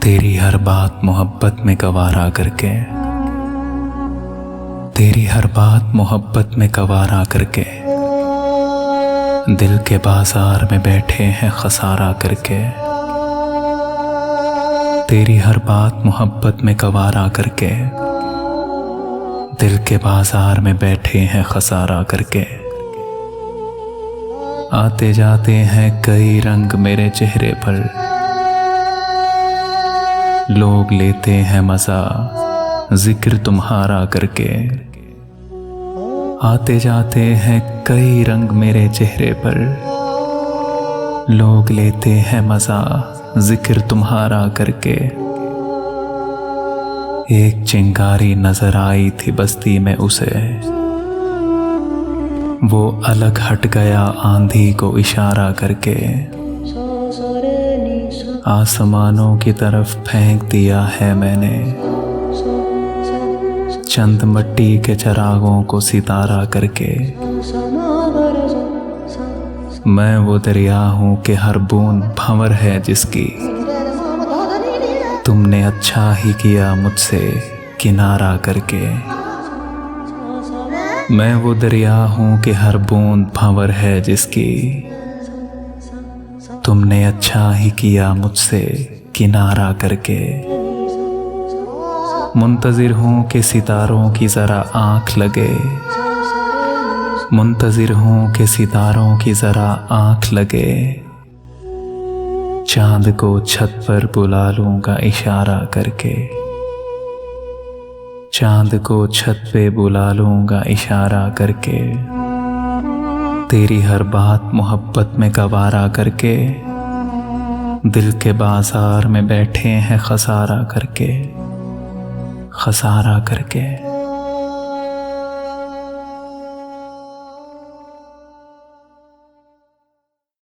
तेरी हर बात मोहब्बत में गवारा करके, तेरी हर बात मोहब्बत में गवारा करके, दिल के बाजार में बैठे हैं खसारा करके। तेरी हर बात मोहब्बत में गवारा करके, दिल के बाजार में बैठे हैं खसारा करके। आते जाते हैं कई रंग मेरे चेहरे पर, लोग लेते हैं मजा जिक्र तुम्हारा करके। आते जाते हैं कई रंग मेरे चेहरे पर, लोग लेते हैं मजा जिक्र तुम्हारा करके। एक चिंगारी नजर आई थी बस्ती में उसे, वो अलग हट गया आंधी को इशारा करके। आसमानों की तरफ फेंक दिया है मैंने, चंद मट्टी के चरागों को सितारा करके। मैं वो दरिया हूँ कि हर बूंद भंवर है जिसकी, तुमने अच्छा ही किया मुझसे किनारा करके। मैं वो दरिया हूँ कि हर बूंद भंवर है जिसकी, तुमने अच्छा ही किया मुझसे किनारा करके। मुंतजिर हूँ कि सितारों की जरा आंख लगे, मुंतजिर हूँ कि सितारों की जरा आंख लगे। चांद को छत पर बुला लूंगा इशारा करके, चांद को छत पे बुला लूंगा इशारा करके। तेरी हर बात मोहब्बत में गवारा करके, दिल के बाजार में बैठे हैं खसारा करके, खसारा करके।